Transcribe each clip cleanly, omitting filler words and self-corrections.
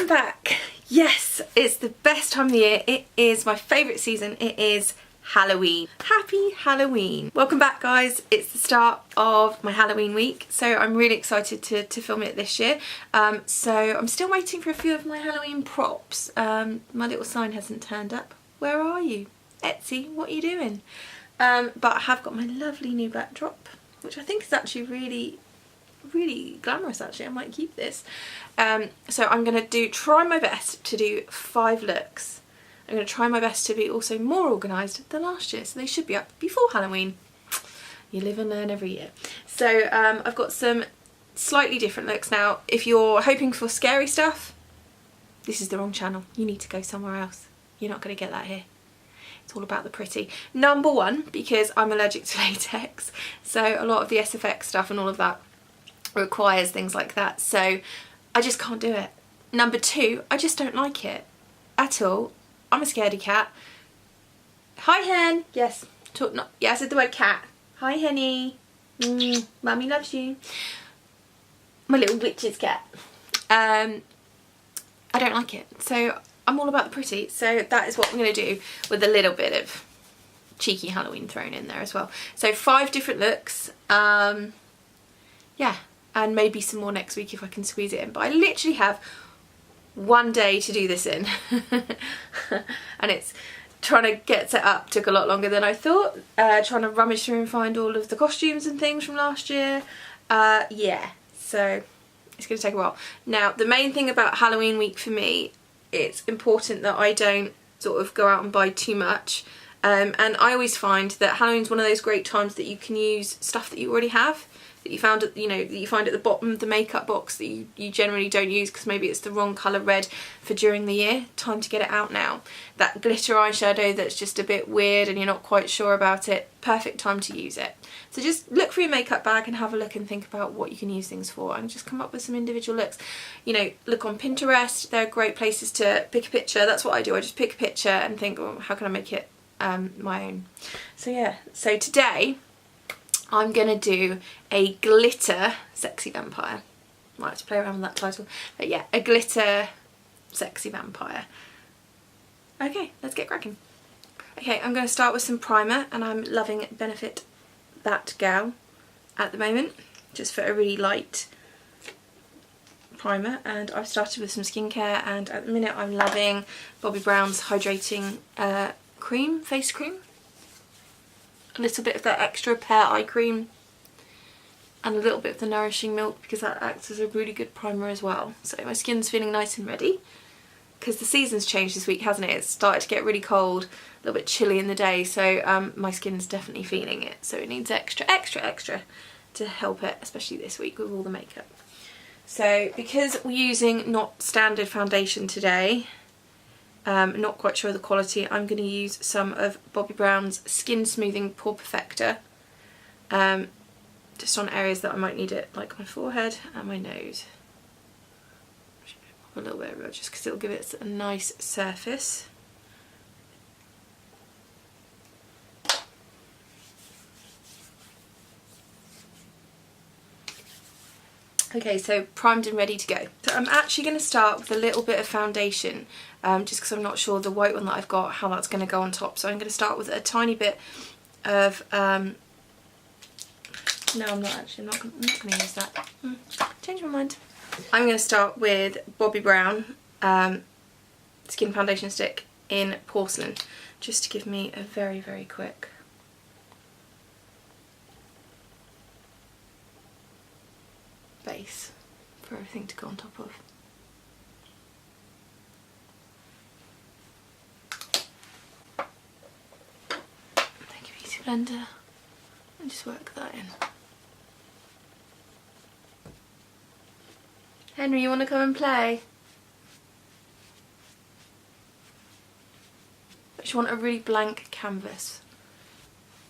back. Yes, it's the best time of the year. It is my favourite season. It is Halloween. Happy Halloween. Welcome back, guys. It's the start of my Halloween week, so I'm really excited to film it this year. So I'm still waiting for a few of my Halloween props. My little sign hasn't turned up. Where are you? Etsy, what are you doing? But I have got my lovely new backdrop, which I think is actually really glamorous. Actually, I might keep this. So I'm going to try my best to do 5 looks. I'm going to try my best to be also more organised than last year, so they should be up before Halloween. You live and learn every year. So I've got some slightly different looks now. If you're hoping for scary stuff, this is the wrong channel. You need to go somewhere else. You're not going to get that here. It's all about the pretty. Number 1, because I'm allergic to latex, so a lot of the SFX stuff and all of that requires things like that, so I just can't do it. Number 2, I just don't like it at all. I'm a scaredy cat. Hi, hen. Yes, I said the word cat. Hi, Henny. Mummy loves you. My little witch's cat. I don't like it, so I'm all about the pretty. So that is what I'm going to do, with a little bit of cheeky Halloween thrown in there as well. So 5 different looks. Yeah, and maybe some more next week if I can squeeze it in. But I literally have 1 day to do this in. And it's trying to get set up took a lot longer than I thought. Trying to rummage through and find all of the costumes and things from last year. Yeah, so it's going to take a while. Now, the main thing about Halloween week for me, it's important that I don't sort of go out and buy too much. And I always find that Halloween's one of those great times that you can use stuff that you already have, that you found at, that you find at the bottom of the makeup box that you generally don't use because maybe it's the wrong colour red for during the year. Time to get it out now. That glitter eyeshadow that's just a bit weird and you're not quite sure about it, perfect time to use it. So just look for your makeup bag and have a look and think about what you can use things for, and just come up with some individual looks. Look on Pinterest. They're great places to pick a picture. That's what I do. I just pick a picture and think, oh, how can I make it my own? So yeah, so today I'm gonna do a glitter sexy vampire. Might have to play around with that title, but yeah, a glitter sexy vampire. Okay, let's get cracking. Okay, I'm gonna start with some primer, and I'm loving Benefit That Gal at the moment, just for a really light primer. And I've started with some skincare, and at the minute I'm loving Bobbi Brown's hydrating cream, face cream. A little bit of that extra pear eye cream and a little bit of the Nourishing Milk, because that acts as a really good primer as well. So my skin's feeling nice and ready, because the season's changed this week, hasn't it? It's started to get really cold, a little bit chilly in the day, so my skin's definitely feeling it. So it needs extra to help it, especially this week with all the makeup. So because we're using not standard foundation today, not quite sure of the quality, I'm going to use some of Bobbi Brown's Skin Smoothing Pore Perfector, just on areas that I might need it, like my forehead and my nose. A little bit of it, just because it'll give it a nice surface. Okay, so primed and ready to go. So I'm actually going to start with a little bit of foundation, just because I'm not sure the white one that I've got, how that's going to go on top. So I'm going to start with a tiny bit of, no, I'm not going to use that. Change my mind. I'm going to start with Bobbi Brown Skin Foundation Stick in Porcelain, just to give me a very quick base for everything to go on top of. Take a beauty blender and just work that in. Henry, you want to come and play? I just want a really blank canvas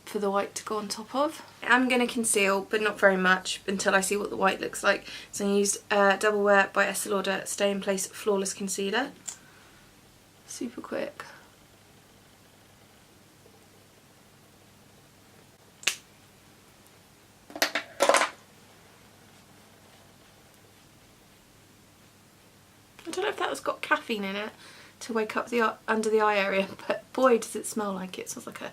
for the white to go on top of. I'm going to conceal, but not very much, until I see what the white looks like. So I used Double Wear by Estee Lauder Stay in Place Flawless Concealer. Super quick. don't know if that has got caffeine in it to wake up the under the eye area, but boy does it smell like it. It smells like a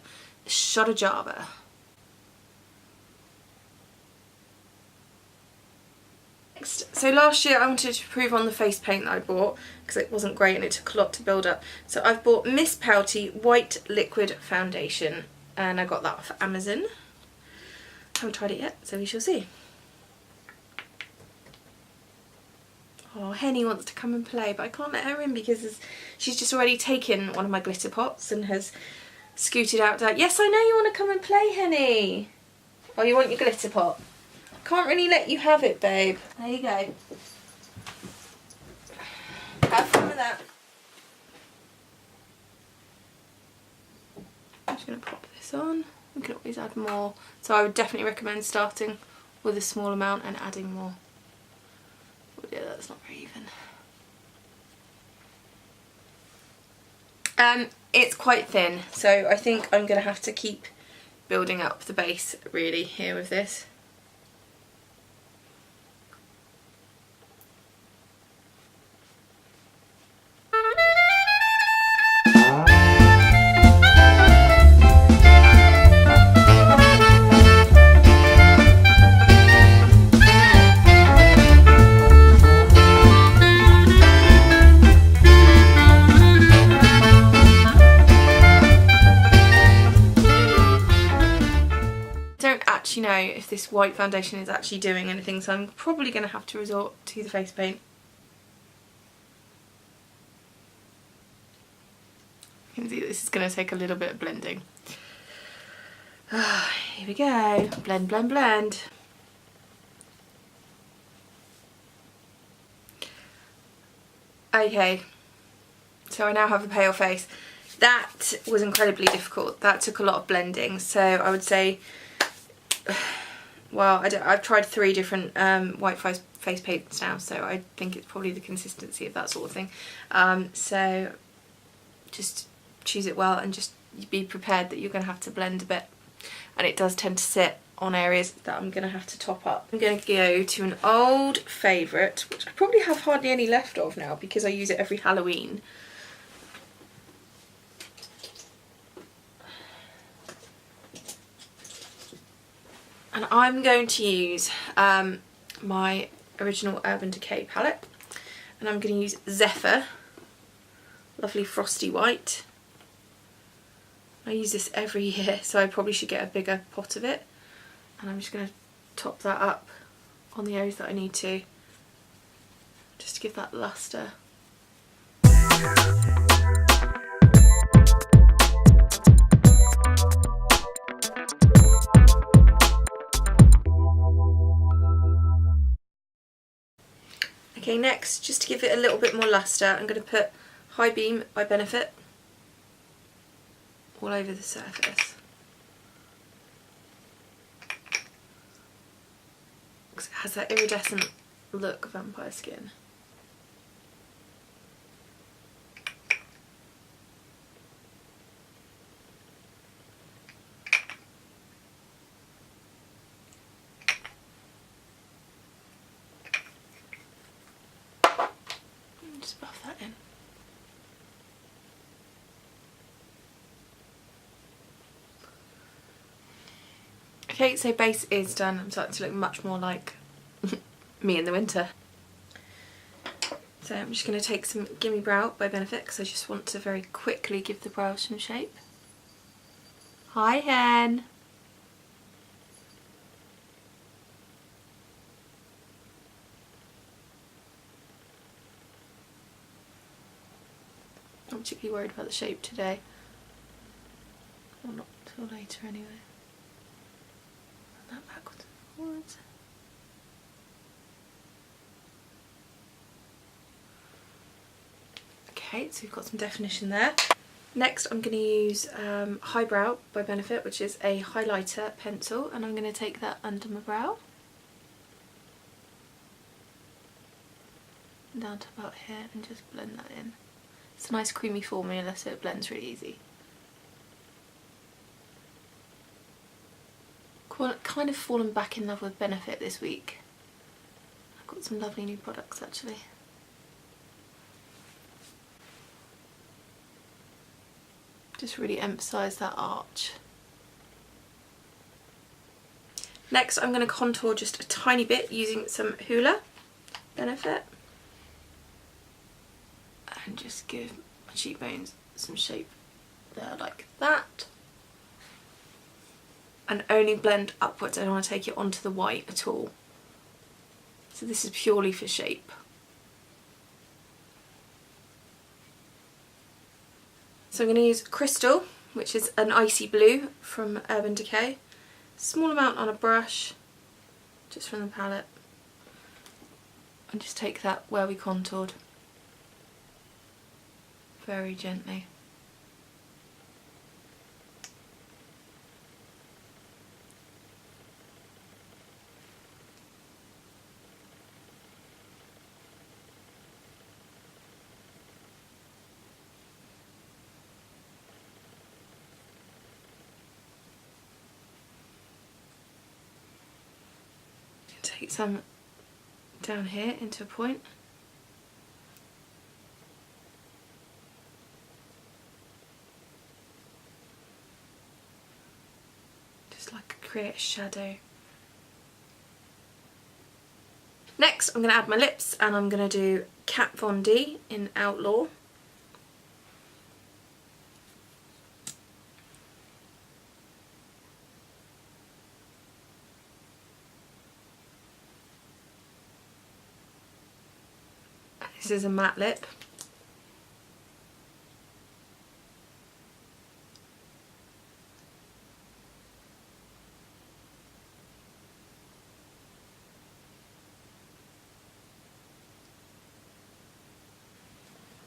shot of Java. So last year I wanted to improve on the face paint that I bought because it wasn't great and it took a lot to build up. So I've bought Miss Pouty White Liquid Foundation and I got that off Amazon. I haven't tried it yet, so we shall see. Oh, Henny wants to come and play, but I can't let her in because she's just already taken one of my glitter pots and has scooted out. Yes, I know you want to come and play, Henny. Oh, you want your glitter pot? Can't really let you have it, babe. There you go. Have fun with that. I'm just going to pop this on. We can always add more. So I would definitely recommend starting with a small amount and adding more. Oh dear, that's not very even. It's quite thin, so I think I'm going to have to keep building up the base really here with this. Know if this white foundation is actually doing anything, so I'm probably going to have to resort to the face paint. You can see this is going to take a little bit of blending. Here we go. Blend, blend, blend. Okay, so I now have a pale face. That was incredibly difficult. That took a lot of blending, so I would say, well, I've tried 3 different white face paints now, so I think it's probably the consistency of that sort of thing. So just choose it well and just be prepared that you're going to have to blend a bit. And it does tend to sit on areas that I'm going to have to top up. I'm going to go to an old favourite, which I probably have hardly any left of now because I use it every Halloween. And I'm going to use my original Urban Decay palette, and I'm going to use Zephyr, lovely frosty white. I use this every year, so I probably should get a bigger pot of it, and I'm just going to top that up on the areas that I need to, just to give that lustre. Okay, next, just to give it a little bit more lustre, I'm going to put High Beam by Benefit all over the surface. Because it has that iridescent look of vampire skin. Just buff that in. Okay, so base is done. I'm starting to look much more like me in the winter. So I'm just going to take some Gimme Brow by Benefit because I just want to very quickly give the brow some shape. Hi, Hen. Not particularly worried about the shape today. Well, not till later anyway. That backwards and forwards. Okay, so we've got some definition there. Next I'm going to use Highbrow by Benefit, which is a highlighter pencil, and I'm going to take that under my brow. Down to about here and just blend that in. It's a nice creamy formula, so it blends really easy. Kind of fallen back in love with Benefit this week. I've got some lovely new products actually. Just really emphasise that arch. Next I'm going to contour just a tiny bit using some Hoola Benefit. And just give my cheekbones some shape there like that. And only blend upwards, I don't want to take it onto the white at all. So this is purely for shape. So I'm going to use Crystal, which is an icy blue from Urban Decay. Small amount on a brush, just from the palette. And just take that where we contoured. Very gently. Take some down here into a point. Just like create a shadow. Next I'm going to add my lips, and I'm going to do Kat Von D in Outlaw. This is a matte lip.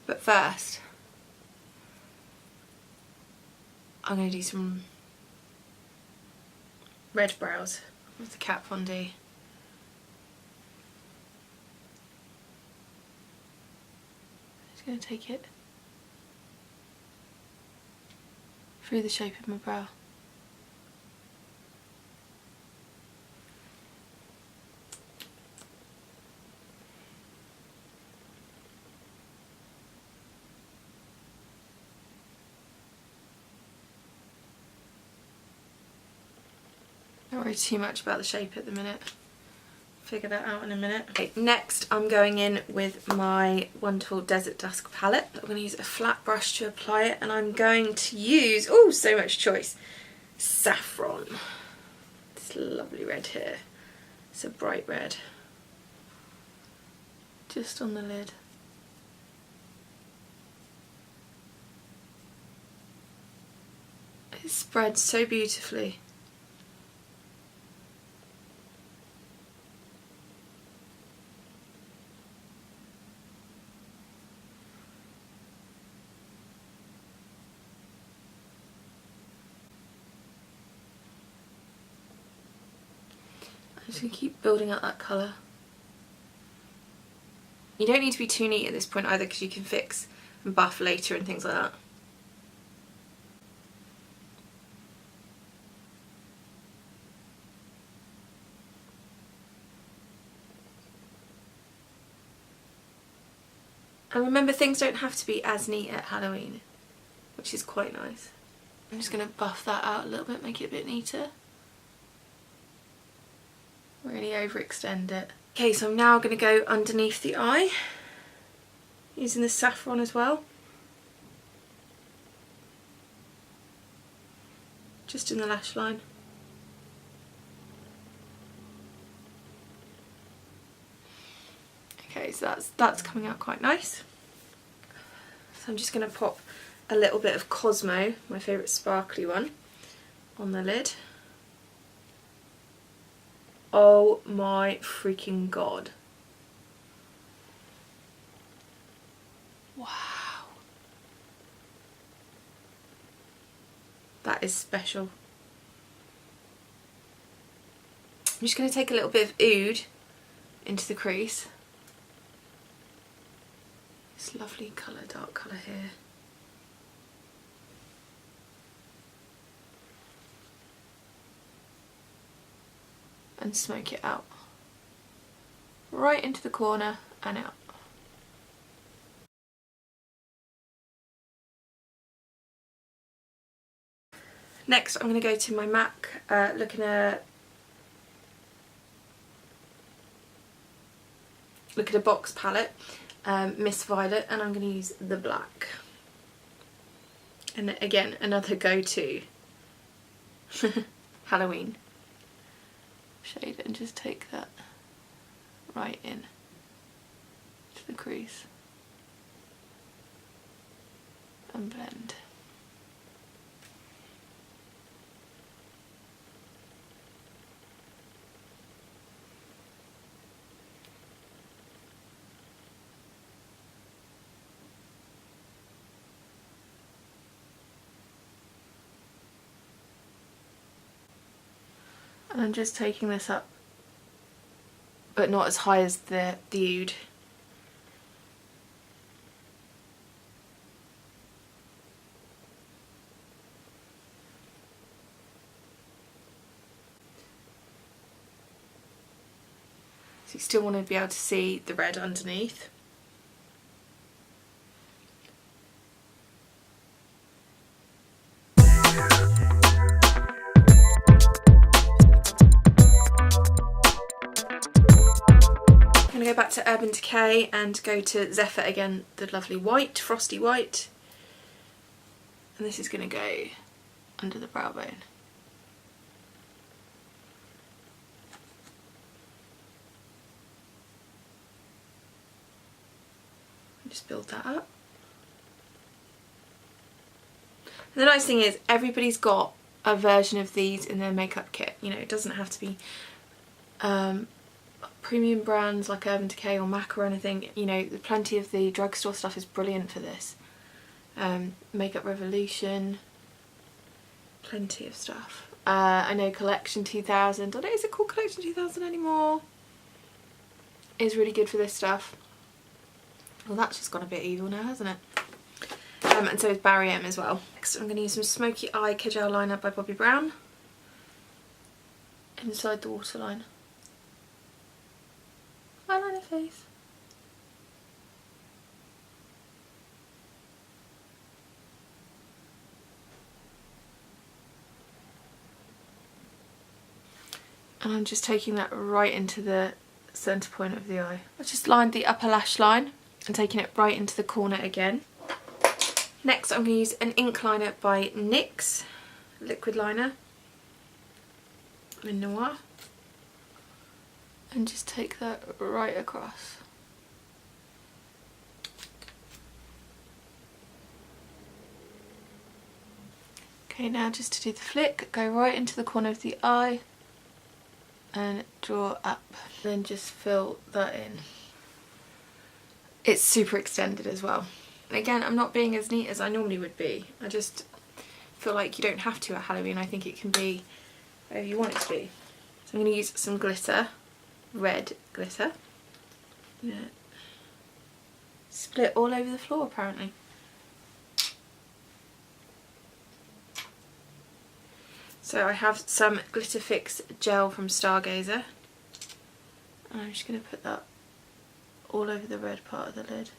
But first, I'm going to do some red brows with the Kat Von D. Going to take it through the shape of my brow. Don't worry too much about the shape at the minute. Figure that out in a minute. Okay, next I'm going in with my wonderful Desert Dusk palette. I'm going to use a flat brush to apply it, and I'm going to use, oh, so much choice, Saffron. This lovely red here. It's a bright red. Just on the lid. It spreads so beautifully. I'm just going to keep building up that colour. You don't need to be too neat at this point either, because you can fix and buff later and things like that. And remember, things don't have to be as neat at Halloween, which is quite nice. I'm just going to buff that out a little bit, make it a bit neater. Really overextend it. Okay, so I'm now going to go underneath the eye, using the Saffron as well. Just in the lash line. Okay, so that's coming out quite nice. So I'm just going to pop a little bit of Cosmo, my favourite sparkly one, on the lid. Oh my freaking god. Wow. That is special. I'm just going to take a little bit of Oud into the crease. This lovely colour, dark colour here. And smoke it out. Right into the corner and out. Next I'm going to go to my MAC, looking at a box palette, Miss Violet, and I'm going to use the black. And again, another go-to Halloween shade, and just take that right in to the crease and blend. And I'm just taking this up, but not as high as the oud. So you still want to be able to see the red underneath. I'm going to go back to Urban Decay and go to Zephyr again, the lovely white, frosty white. And this is going to go under the brow bone. Just build that up. And the nice thing is everybody's got a version of these in their makeup kit. You know, it doesn't have to be premium brands like Urban Decay or MAC or anything. You know, plenty of the drugstore stuff is brilliant for this. Makeup Revolution, plenty of stuff. I know Collection 2000, I don't know, is it called Collection 2000 anymore? Is really good for this stuff. Well, that's just gone a bit evil now, hasn't it? And so is Barry M as well. Next I'm going to use some Smoky Eye Kajal Liner by Bobbi Brown inside the waterline. Eyeliner face. And I'm just taking that right into the centre point of the eye. I just lined the upper lash line and taking it right into the corner again. Next I'm going to use an ink liner by NYX, liquid liner in Noir, and just take that right across. Okay, now just to do the flick, go right into the corner of the eye and draw up, then just fill that in. It's super extended as well. And again, I'm not being as neat as I normally would be. I just feel like you don't have to at Halloween. I think it can be whatever you want it to be. So I'm going to use some glitter, red glitter. Yeah. Split all over the floor apparently. So I have some Glitter Fix gel from Stargazer. And I'm just going to put that all over the red part of the lid.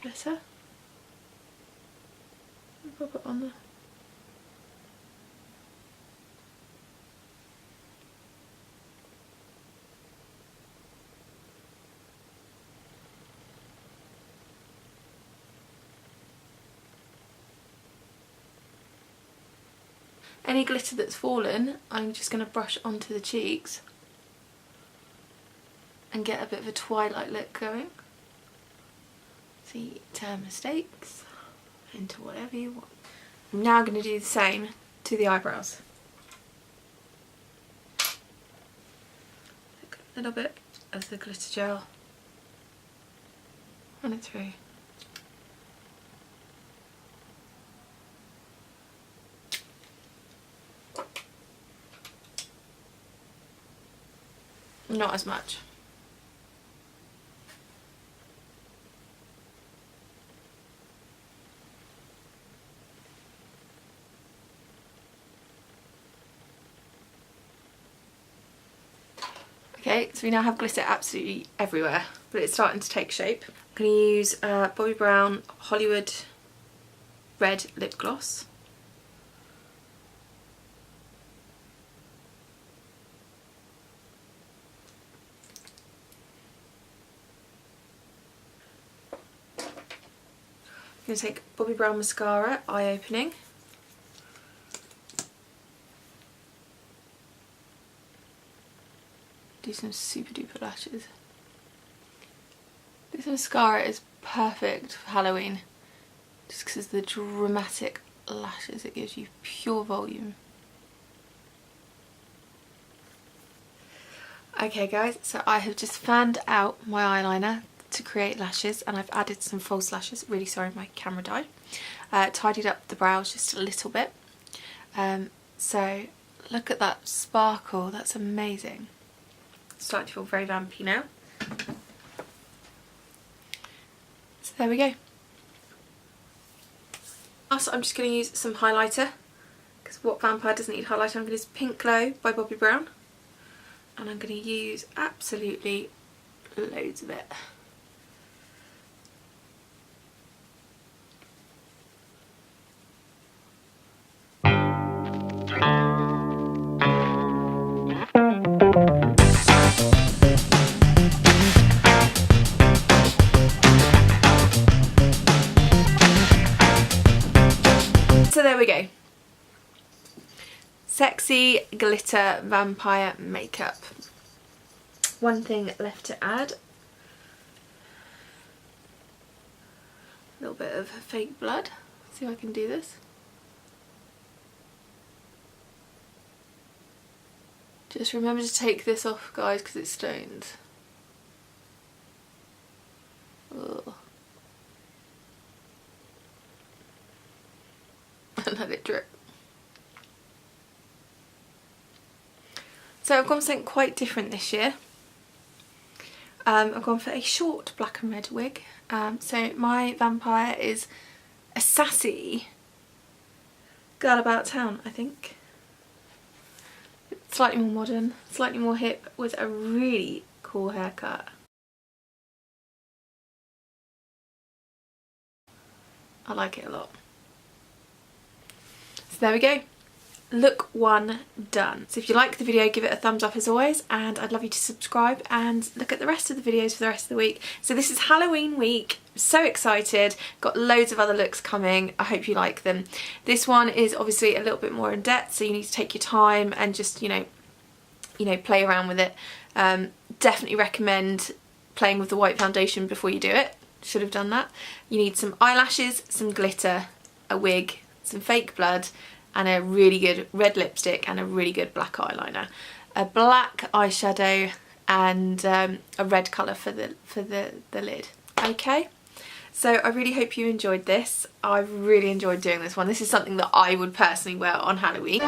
Glitter. Pop it on there. Any glitter that's fallen, I'm just going to brush onto the cheeks and get a bit of a twilight look going. So you turn mistakes into whatever you want. I'm now going to do the same to the eyebrows. A little bit of the glitter gel, run it through. Not as much. Okay, so we now have glitter absolutely everywhere. but it's starting to take shape. I'm going to use Bobbi Brown Hollywood Red Lip Gloss. I'm going to take Bobbi Brown Mascara, Eye Opening. Do some super duper lashes. This mascara is perfect for Halloween, just because of the dramatic lashes. It gives you pure volume. Okay guys, so I have just fanned out my eyeliner to create lashes, and I've added some false lashes. Really sorry my camera died. Tidied up the brows just a little bit. So look at that sparkle, that's amazing. Starting to feel very vampy now. So there we go. Also, I'm just going to use some highlighter, because what vampire doesn't need highlighter? I'm going to use Pink Glow by Bobbi Brown, and I'm going to use absolutely loads of it. So there we go. Sexy glitter vampire makeup. One thing left to add. A little bit of fake blood. See if I can do this. Just remember to take this off, guys, because it stones. Ugh. And let it drip. So I've gone for something quite different this year. I've gone for a short black and red wig. So my vampire is a sassy girl about town, I think. Slightly more modern, slightly more hip, with a really cool haircut. I like it a lot. So there we go. Look one done. So if you like the video, give it a thumbs up as always, and I'd love you to subscribe and look at the rest of the videos for the rest of the week. So this is Halloween week. So excited. Got loads of other looks coming. I hope you like them. This one is obviously a little bit more in depth, so you need to take your time and just, you know, play around with it. Definitely recommend playing with the white foundation before you do it. Should have done that. You need some eyelashes, some glitter, a wig, some fake blood, and a really good red lipstick and a really good black eyeliner, a black eyeshadow, and a red colour for the lid. Okay, so I really hope you enjoyed this. I've really enjoyed doing this one. This is something that I would personally wear on Halloween.